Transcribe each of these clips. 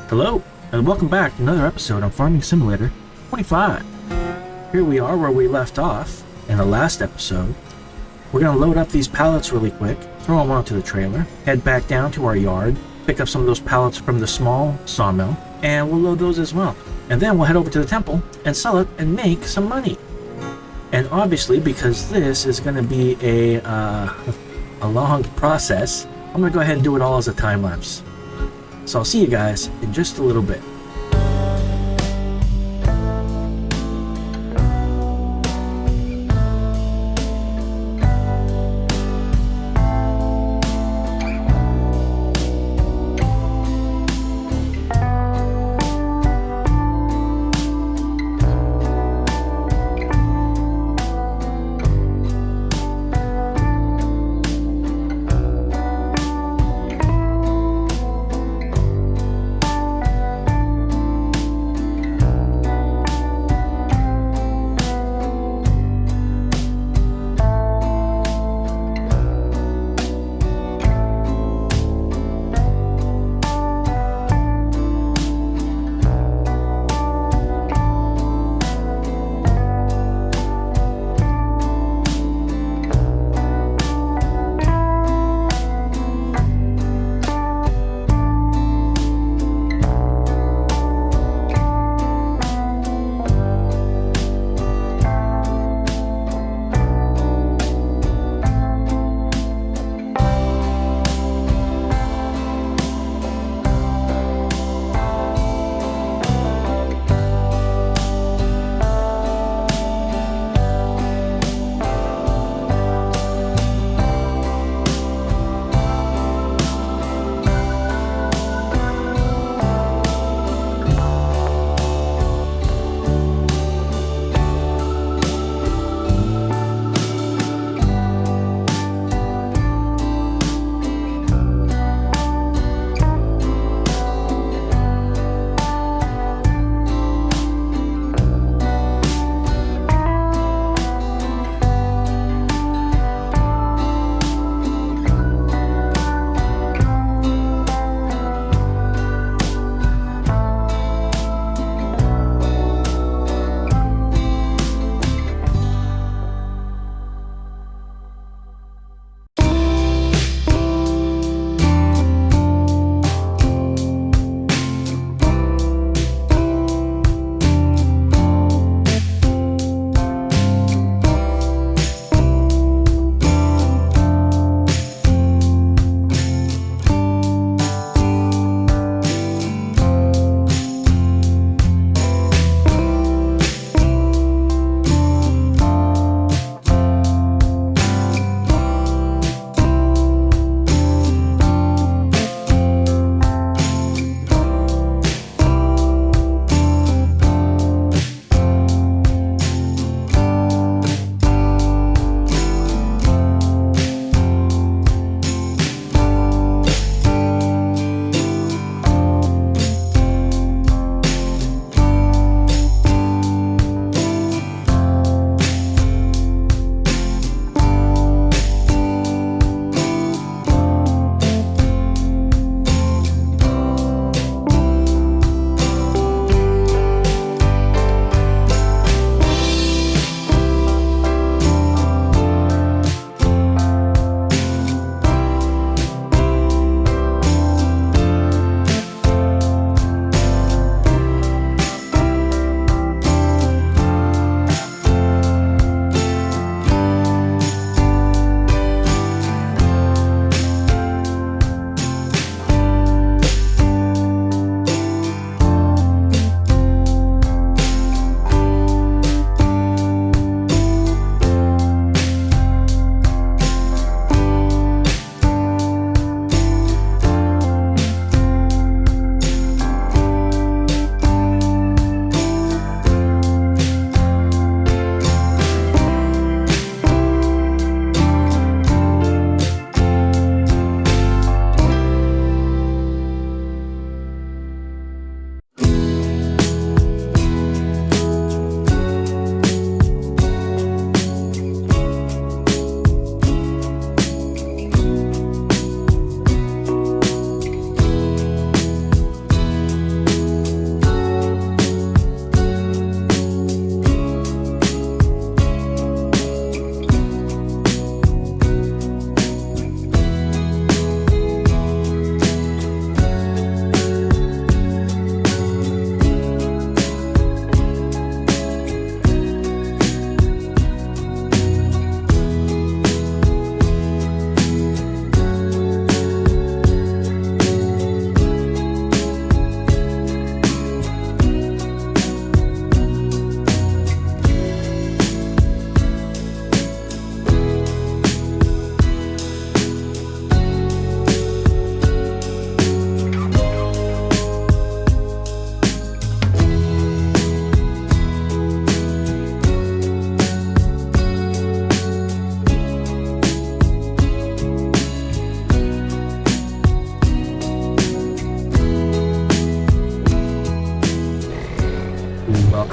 Hello, and welcome back to another episode on Farming Simulator 25. Here we are where we left off in the last episode. We're going to load up these pallets really quick, throw them onto the trailer, head back down to our yard, pick up some of those pallets from the small sawmill, and we'll load those as well. And then we'll head over to the temple and sell it and make some money. And obviously, because this is going to be a long process, I'm going to go ahead and do it all as a time lapse. So I'll see you guys in just a little bit.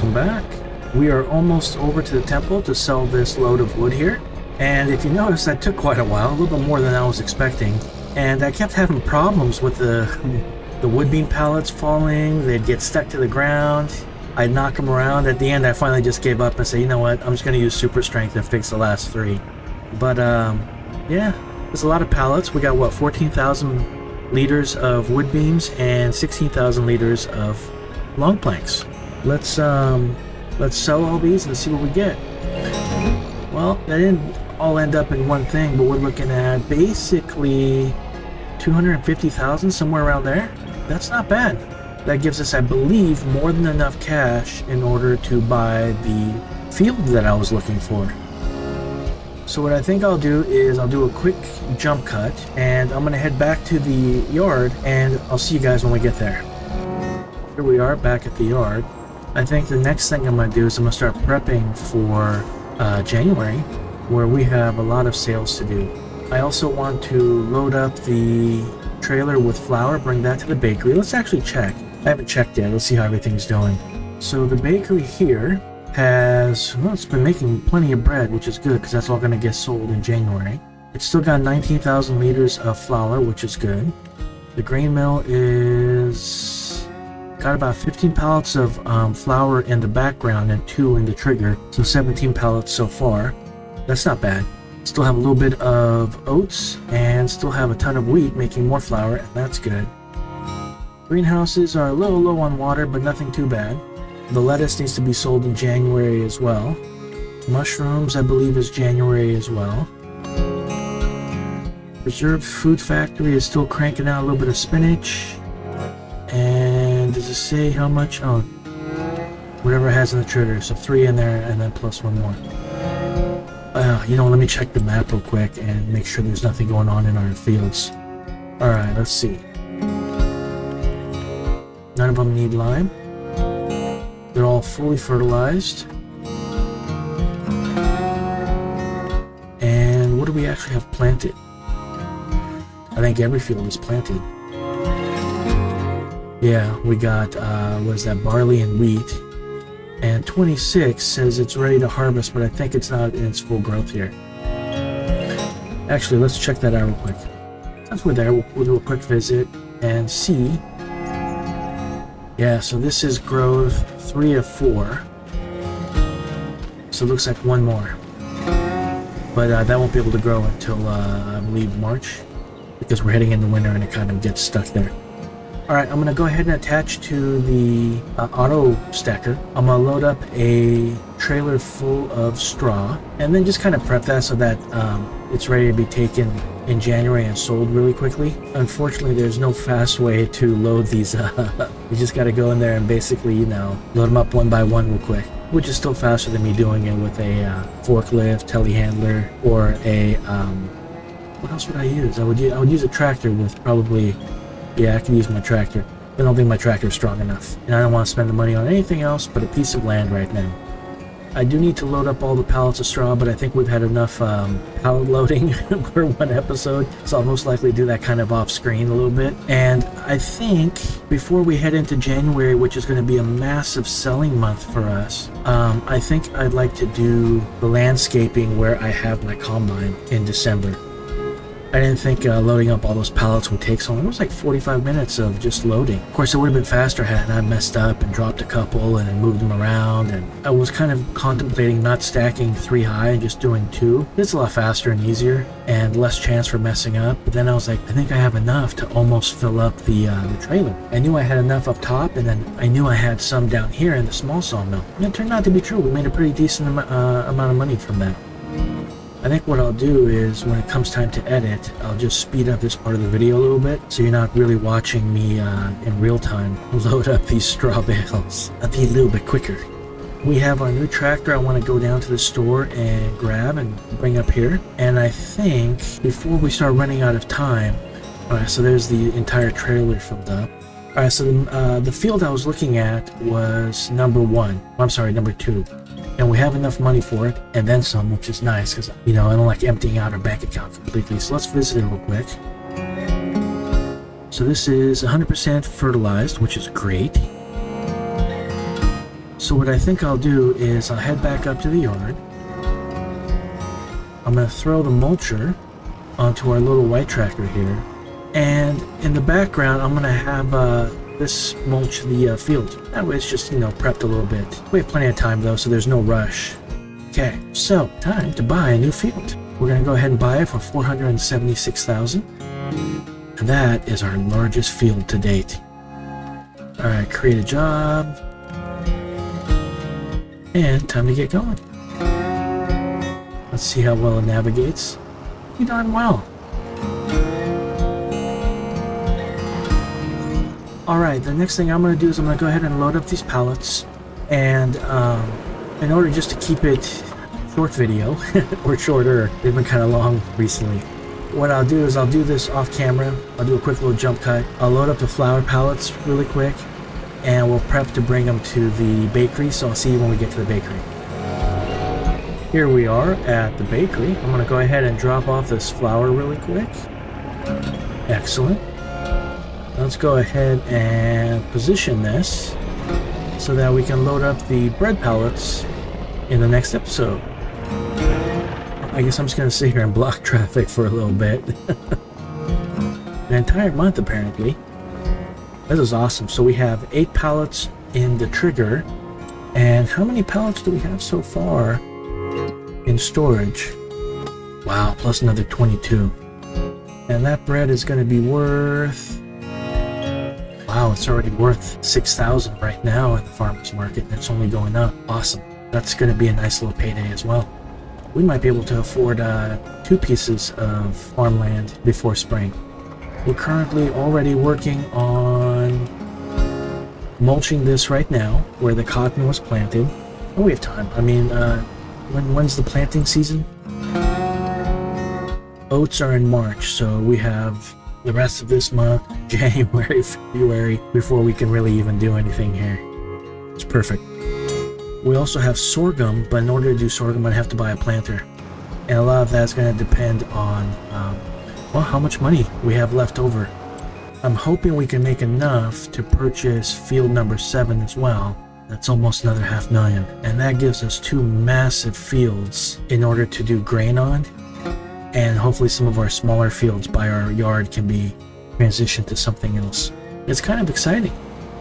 welcome back. We are almost over to the temple to sell this load of wood here. And if you notice, that took quite a while, a little bit more than I was expecting. And I kept having problems with the wood beam pallets falling. They'd get stuck to the ground. I'd knock them around. At the end, I finally just gave up and said, you know what, I'm just going to use super strength and fix the last 3. But yeah, there's a lot of pallets. We got, what, 14,000 liters of wood beams and 16,000 liters of long planks. Let's sell all these and see what we get. Well, that didn't all end up in one thing, but we're looking at basically 250,000, somewhere around there. That's not bad. That gives us, I believe, more than enough cash in order to buy the field that I was looking for. So what I think I'll do is I'll do a quick jump cut, and I'm going to head back to the yard, and I'll see you guys when we get there. Here we are back at the yard. I think the next thing I'm going to do is I'm going to start prepping for January, where we have a lot of sales to do. I also want to load up the trailer with flour, bring that to the bakery. Let's actually check. I haven't checked yet. Let's see how everything's doing. So the bakery here has, well, it's been making plenty of bread, which is good because that's all going to get sold in January. It's still got 19,000 liters of flour, which is good. The grain mill is got about 15 pallets of flour in the background and 2 in the trigger, so 17 pallets so far. That's not bad. Still have a little bit of oats and still have a ton of wheat, making more flour, and that's good. Greenhouses are a little low on water, but nothing too bad. The lettuce needs to be sold in January as well. Mushrooms, I believe, is January as well. Preserved Food Factory is still cranking out a little bit of spinach. And does it say how much? Oh, whatever it has in the trigger. So 3 in there and then plus 1 more. You know, let me check the map real quick and make sure there's nothing going on in our fields. Alright, let's see. None of them need lime. They're all fully fertilized. And what do we actually have planted? I think every field is planted. Yeah, we got, what is that, barley and wheat. And 26 says it's ready to harvest, but I think it's not in its full growth here. Actually, let's check that out real quick. Since we're there, we'll do a quick visit and see. Yeah, so this is growth 3 of 4. So it looks like 1 more. But that won't be able to grow until, I believe, March. Because we're heading into winter and it kind of gets stuck there. Alright, I'm going to go ahead and attach to the auto stacker. I'm going to load up a trailer full of straw and then just kind of prep that so that it's ready to be taken in January and sold really quickly. Unfortunately, there's no fast way to load these up. You just got to go in there and basically, you know, load them up one by one real quick, which is still faster than me doing it with a forklift, telehandler, or a, what else would I use? I would use a tractor with probably. Yeah, I can use my tractor. I don't think my tractor is strong enough. And I don't want to spend the money on anything else but a piece of land right now. I do need to load up all the pallets of straw, but I think we've had enough pallet loading for one episode. So I'll most likely do that kind of off screen a little bit. And I think before we head into January, which is going to be a massive selling month for us, I think I'd like to do the landscaping where I have my combine in December. I didn't think loading up all those pallets would take so long. It was like 45 minutes of just loading. Of course, it would have been faster had I messed up and dropped a couple and then moved them around. And I was kind of contemplating not stacking 3 high and just doing 2. It's a lot faster and easier and less chance for messing up. But then I was like, I think I have enough to almost fill up the trailer. I knew I had enough up top, and then I knew I had some down here in the small sawmill. And it turned out to be true. We made a pretty decent amount of money from that. I think what I'll do is when it comes time to edit, I'll just speed up this part of the video a little bit so you're not really watching me in real time load up these straw bales. I'll be a little bit quicker. We have our new tractor I want to go down to the store and grab and bring up here. And I think before we start running out of time, alright, so there's the entire trailer filled up. Alright, so the field I was looking at was number 2. And we have enough money for it, and then some, which is nice, because, you know, I don't like emptying out our bank account completely. So let's visit it real quick. So this is 100% fertilized, which is great. So what I think I'll do is I'll head back up to the yard. I'm going to throw the mulcher onto our little white tractor here. And in the background, I'm going to have this mulch the field. That way it's just, prepped a little bit. We have plenty of time though, so there's no rush. Okay, so time to buy a new field. We're going to go ahead and buy it for $476,000. And that is our largest field to date. Alright, create a job. And time to get going. Let's see how well it navigates. Pretty darn well. Alright, the next thing I'm going to do is I'm going to go ahead and load up these pallets. And in order just to keep it short video, or shorter, they've been kind of long recently. What I'll do is I'll do this off camera. I'll do a quick little jump cut. I'll load up the flour pallets really quick. And we'll prep to bring them to the bakery, so I'll see you when we get to the bakery. Here we are at the bakery. I'm going to go ahead and drop off this flour really quick. Excellent. Let's go ahead and position this so that we can load up the bread pallets in the next episode. I guess I'm just going to sit here and block traffic for a little bit. An entire month, apparently. This is awesome. So we have 8 pallets in the trigger. And how many pallets do we have so far in storage? Wow, plus another 22. And that bread is going to be worth... Wow, it's already worth $6,000 right now at the farmer's market, and it's only going up. Awesome. That's going to be a nice little payday as well. We might be able to afford 2 pieces of farmland before spring. We're currently already working on mulching this right now, where the cotton was planted. Oh, we have time. I mean, when's the planting season? Oats are in March, so we have the rest of this month, January, February, before we can really even do anything here. It's perfect. We also have sorghum, but in order to do sorghum, I'd have to buy a planter. And a lot of that's going to depend on, well, how much money we have left over. I'm hoping we can make enough to purchase field number 7 as well. That's almost another $500,000. And that gives us 2 massive fields in order to do grain on. And hopefully some of our smaller fields by our yard can be transitioned to something else. It's kind of exciting.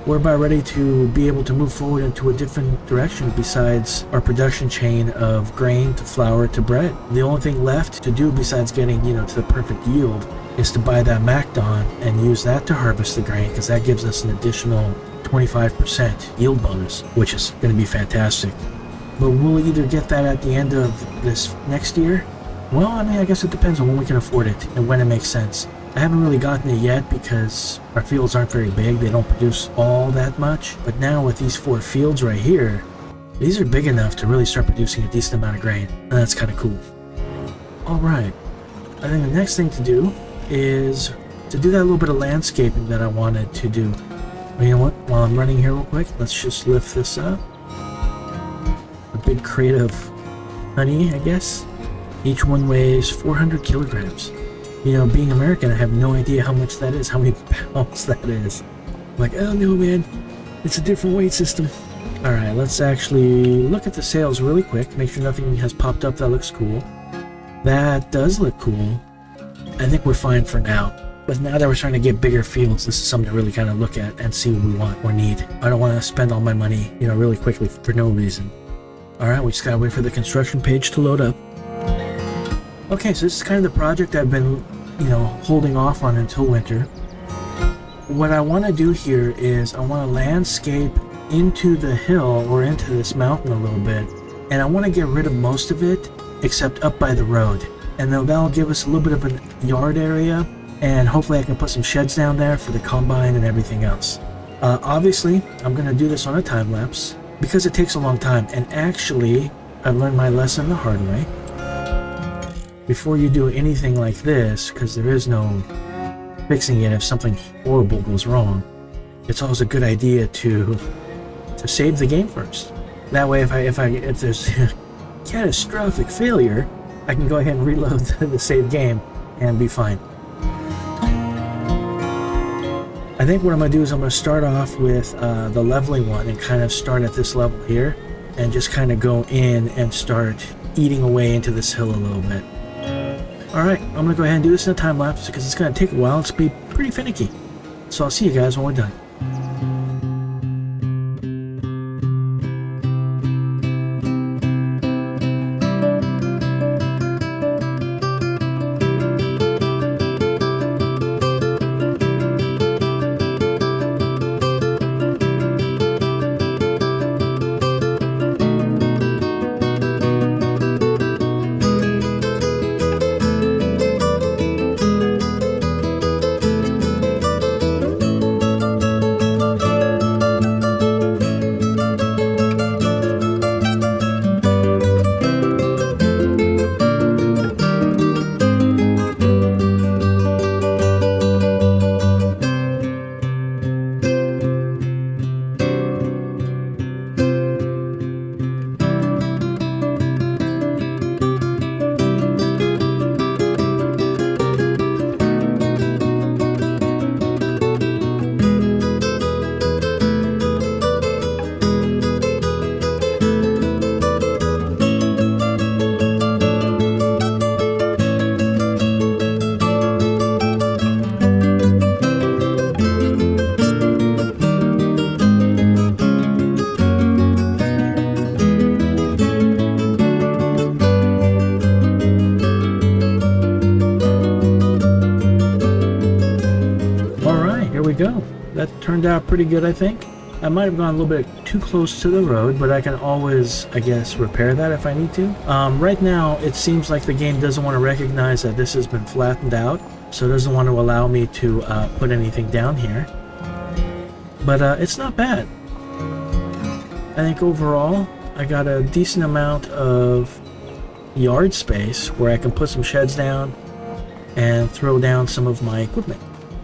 We're about ready to be able to move forward into a different direction besides our production chain of grain to flour to bread. The only thing left to do besides getting, to the perfect yield is to buy that MacDon and use that to harvest the grain, because that gives us an additional 25% yield bonus, which is going to be fantastic. But we'll either get that at the end of this next year. Well, I guess it depends on when we can afford it and when it makes sense. I haven't really gotten it yet because our fields aren't very big. They don't produce all that much. But now with these 4 fields right here, these are big enough to really start producing a decent amount of grain. And that's kind of cool. All right. I think the next thing to do is to do that little bit of landscaping that I wanted to do. Well, you know what? While I'm running here real quick, let's just lift this up. A big crate of honey, I guess. Each one weighs 400 kilograms. Being American, I have no idea how much that is, how many pounds that is. I'm like, oh no, man, it's a different weight system. All right, let's actually look at the sales really quick, make sure nothing has popped up that looks cool. That does look cool. I think we're fine for now. But now that we're trying to get bigger fields, this is something to really kind of look at and see what we want or need. I don't want to spend all my money, really quickly for no reason. All right, we just gotta wait for the construction page to load up. Okay, so this is kind of the project I've been, holding off on until winter. What I want to do here is I want to landscape into the hill or into this mountain a little bit, and I want to get rid of most of it except up by the road. And then that'll give us a little bit of a yard area, and hopefully I can put some sheds down there for the combine and everything else. Obviously, I'm going to do this on a time lapse because it takes a long time, and actually, I've learned my lesson the hard way. Before you do anything like this, because there is no fixing it if something horrible goes wrong, it's always a good idea to save the game first. That way, if there's catastrophic failure, I can go ahead and reload the save game and be fine. I think what I'm going to do is I'm going to start off with the leveling one and kind of start at this level here and just kind of go in and start eating away into this hill a little bit. Alright, I'm going to go ahead and do this in a time lapse because it's going to take a while. It's going to be pretty finicky. So I'll see you guys when we're done. Go. That turned out pretty good, I think. I might have gone a little bit too close to the road, but I can always, I guess, repair that if I need to. Right now, it seems like the game doesn't want to recognize that this has been flattened out, so it doesn't want to allow me to put anything down here. But it's not bad. I think overall, I got a decent amount of yard space where I can put some sheds down and throw down some of my equipment.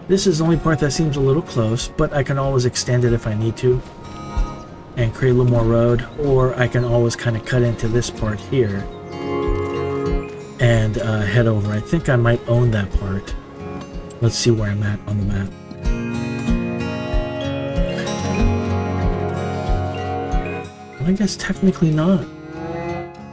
This is the only part that seems a little close, but I can always extend it if I need to and create a little more road, or I can always kind of cut into this part here and head over. I think I might own that part. Let's see where I'm at on the map. I guess technically not.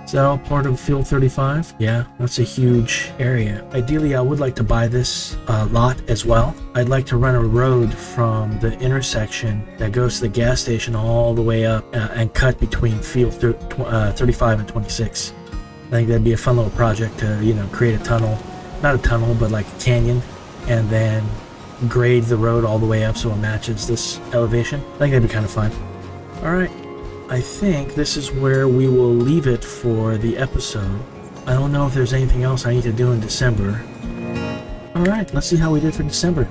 Is that all part of Field 35? Yeah, that's a huge area. Ideally, I would like to buy this lot as well. I'd like to run a road from the intersection that goes to the gas station all the way up and cut between Field 35 and 26. I think that'd be a fun little project to, you know, create a tunnel. Not a tunnel, but like a canyon, and then grade the road all the way up so it matches this elevation. I think that'd be kind of fun. Alright. I think this is where we will leave it for the episode. I don't know if there's anything else I need to do in December. Alright, let's see how we did for December.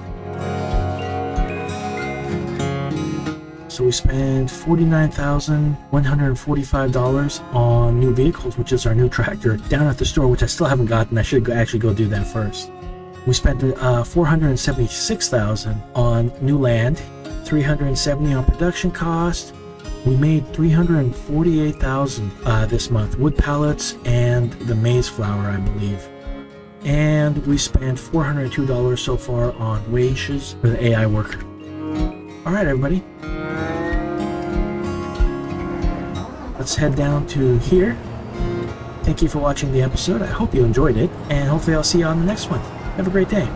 So we spent $49,145 on new vehicles, which is our new tractor, down at the store, which I still haven't gotten. I should actually go do that first. We spent $476,000 on new land, $370,000 on production cost. We made $348,000 this month, wood pallets and the maize flour, I believe. And we spent $402 so far on wages for the AI worker. Alright everybody. Let's head down to here. Thank you for watching the episode. I hope you enjoyed it, and hopefully I'll see you on the next one. Have a great day.